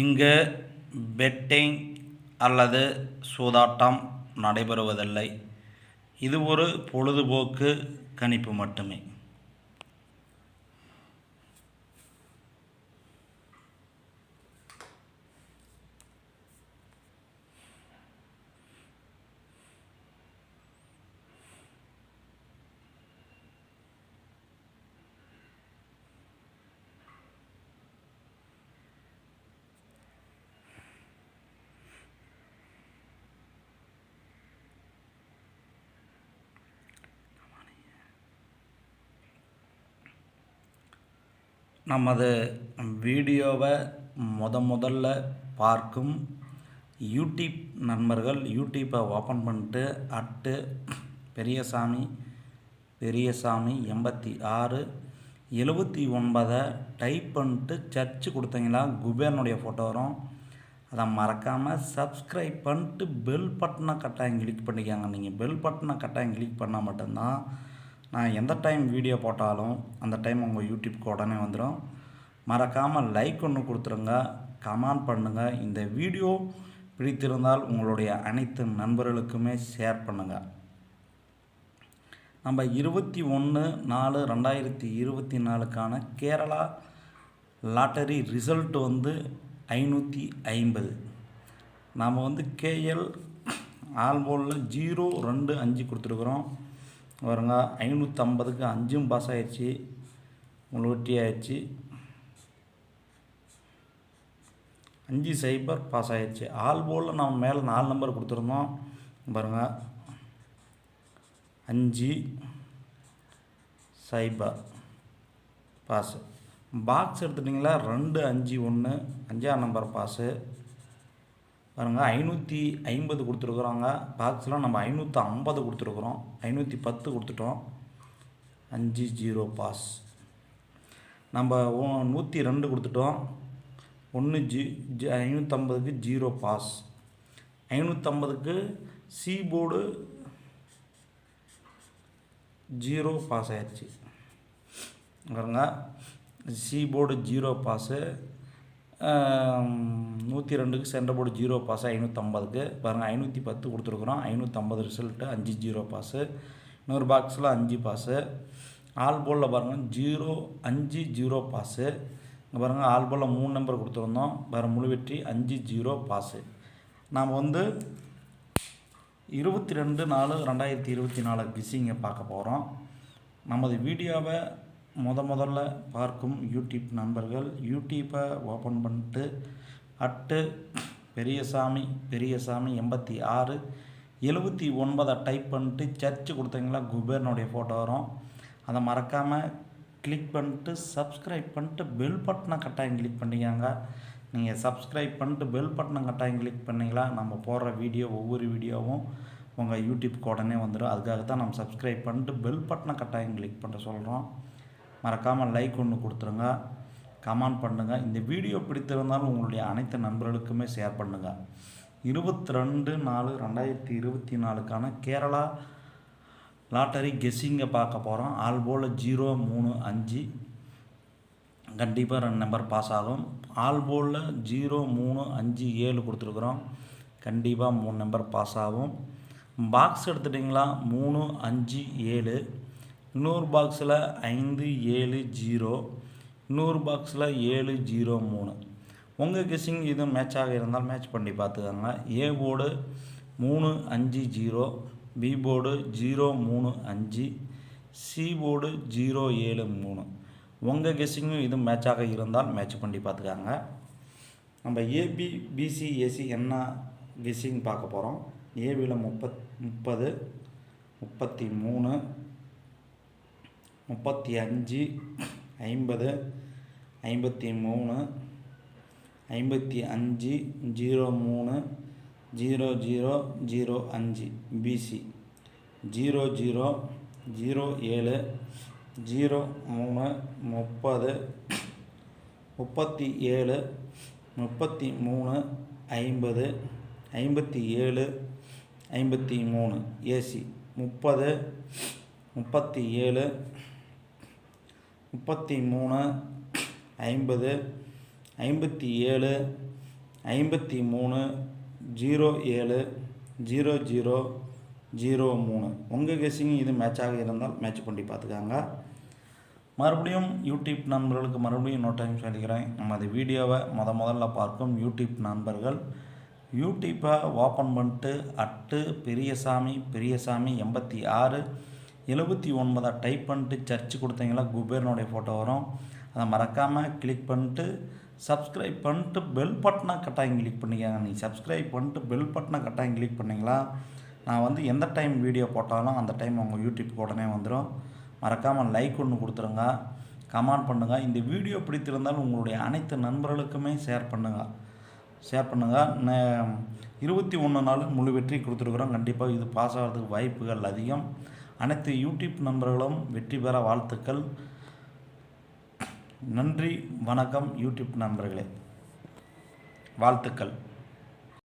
இங்கு பெட்டிங் அல்லது சூதாட்டம் நடைபெறுவதில்லை. இது ஒரு பொழுதுபோக்கு கணிப்பு மட்டுமே. நமது வீடியோவை முதல்ல பார்க்கும் யூடியூப் நண்பர்கள் யூடியூப்பை ஓப்பன் பண்ணிட்டு பெரியசாமி 86 79 டைப் பண்ணிட்டு சர்ச் கொடுத்தீங்களா குபேரனுடைய ஃபோட்டோ வரும். அதை மறக்காமல் சப்ஸ்கிரைப் பண்ணிட்டு பெல் பட்டனை கட்டாயம் கிளிக் பண்ணிக்காங்க. நீங்கள் பெல் பட்டனை கட்டாயம் கிளிக் பண்ணால் மட்டும்தான் நான் எந்த டைம் வீடியோ போட்டாலும் அந்த டைம் உங்கள் யூடியூப்க்கு உடனே வந்துடும். மறக்காமல் லைக் ஒன்று கொடுத்துருங்க, கமெண்ட் பண்ணுங்கள். இந்த வீடியோ பிடித்திருந்தால் உங்களுடைய அனைத்து நண்பர்களுக்குமே ஷேர் பண்ணுங்கள். நம்ம 21/4/2024க்கான கேரளா லாட்டரி ரிசல்ட் 550. நாம் கேஎல் ஆல்போலில் 025 கொடுத்துருக்குறோம். பாருங்க 550க்கு 5 பாஸ் ஆயிடுச்சு, வெற்றி ஆயிடுச்சு. 5 பாஸ் ஆயிடுச்சு. ஆல்போலில் நம்ம மேலே 4 நம்பர் கொடுத்துருந்தோம். பாருங்கள் 5 பாஸு. பாக்ஸ் எடுத்துட்டிங்களா 251 5ஆம் நம்பர் பாஸு. பாருங்கள் 550 கொடுத்துருக்குறோங்க. பாக்ஸில் நம்ம 550 கொடுத்துருக்குறோம், 510 கொடுத்துட்டோம். 50 பாஸ். நம்ம 102 கொடுத்துட்டோம். 550க்கு 0 பாஸ். 550க்கு சி போர்டு 0 பாஸ் ஆயிடுச்சு. பாருங்க சி போர்டு 0 பாஸு. 102க்கு சென்டர் போர்டு 0 பாஸு. 550க்கு பாருங்கள் 510 கொடுத்துருக்குறோம். 550 ரிசல்ட்டு 50 பாஸு. இன்னொரு பாக்ஸில் 5 பாஸு. ஆல்போலில் பாருங்கள் 050 பாஸு. இங்கே பாருங்கள் ஆல்போலில் 3 நம்பர் கொடுத்துருந்தோம். வேறு முழு வெற்றி 50 பாஸு. நாம் 22/4/2024 கிஸ்ஸிங்கை பார்க்க போகிறோம். நமது வீடியோவை முதல்ல பார்க்கும் யூடியூப் நண்பர்கள் யூடியூப்பை ஓப்பன் பண்ணிட்டு பெரியசாமி 86 79 டைப் பண்ணிட்டு சர்ச் கொடுத்தீங்களா குபேரனுடைய ஃபோட்டோ வரும். அதை மறக்காமல் கிளிக் பண்ணிட்டு சப்ஸ்கிரைப் பண்ணிட்டு பெல் பட்டனை கட்டாயம் கிளிக் பண்ணிக்காங்க. நீங்கள் சப்ஸ்கிரைப் பண்ணிட்டு பெல் பட்டனை கட்டாயம் கிளிக் பண்ணிங்களா நம்ம போடுற ஒவ்வொரு வீடியோவும் உங்கள் யூடியூப்க்கு உடனே வந்துடும். அதுக்காக தான் நம்ம சப்ஸ்கிரைப் பண்ணிட்டு பெல் பட்டனை கட்டாயம் கிளிக் பண்ண சொல்கிறோம். மறக்காமல் லைக் ஒன்று கொடுத்துருங்க, கமெண்ட் பண்ணுங்கள். இந்த வீடியோ பிடித்திருந்தாலும் உங்களுடைய அனைத்து நண்பர்களுக்குமே ஷேர் பண்ணுங்கள். 22/4/2024க்கான கேரளா லாட்டரி கெஸ்ஸிங்கை பார்க்க போகிறோம். ஆல்போல் 035 கண்டிப்பாக 2 நம்பர் பாஸ் ஆகும். ஆல்போலில் 035 கொடுத்துருக்குறோம். கண்டிப்பாக 3 நம்பர் பாஸ் ஆகும். பாக்ஸ் எடுத்துட்டிங்களா 357. இன்னொரு பாக்ஸில் 570. இன்னொரு பாக்ஸில் 703. உங்கள் கெஸ்ஸிங் இதுவும் மேட்சாக இருந்தால் மேட்ச் பண்ணி பார்த்துக்கோங்க. A board 350, B board 035, C board 073. உங்கள் கெஸ்ஸிங்கும் இது மேட்சாக இருந்தால் மேட்ச் பண்ணி பார்த்துக்காங்க. நம்ம ஏபி பிசி ஏசி என்ன கெஸ்ஸிங் பார்க்க போகிறோம். ஏபியில் 30, 33, 35, 50, 53, 55, 03, 00, 05. பிசி 00, 07, 03, 30, 37, 33, 50, 57, 53. ஏசி 30, 37, 33, 50, 57, 53070003. உங்கள் கெஸ்ஸிங் இது மேட்சாக இருந்தால் மேட்ச் பண்ணி பார்த்துக்காங்க. மறுபடியும் யூடியூப் நண்பர்களுக்கு மறுபடியும் இன்னொரு டைம் சொல்லிக்கிறேன். நமது வீடியோவை முதல்ல பார்க்கும் யூடியூப் நண்பர்கள் யூடியூப்பை ஓப்பன் பண்ணிட்டு பெரியசாமி 8679 டைப் பண்ணிட்டு சர்ச் கொடுத்தீங்களா குபேரனுடைய ஃபோட்டோ வரும். அதை மறக்காமல் கிளிக் பண்ணிட்டு சப்ஸ்கிரைப் பண்ணிட்டு பெல் பட்டனை கட்டாயம் கிளிக் பண்ணிக்கோங்க. நீங்கள் சப்ஸ்கிரைப் பண்ணிட்டு பெல் பட்டனை கட்டாயம் கிளிக் பண்ணிங்களா நான் எந்த டைம் வீடியோ போட்டாலும் அந்த டைம் உங்கள் யூடியூப் உடனே வந்துடும். மறக்காமல் லைக் ஒன்று கொடுத்துருங்க, கமெண்ட் பண்ணுங்கள். இந்த வீடியோ பிடித்திருந்தால் உங்களுடைய அனைத்து நண்பர்களுக்குமே ஷேர் பண்ணுங்கள். 21 நாள் முழு வெற்றி கொடுத்துருக்குறோம். கண்டிப்பாக இது பாஸ் ஆகிறதுக்கு வாய்ப்புகள் அதிகம். அனைத்து யூடியூப் நண்பர்களும் வெற்றி பெற வாழ்த்துக்கள். நன்றி, வணக்கம் யூடியூப் நண்பர்களே, வாழ்த்துக்கள்.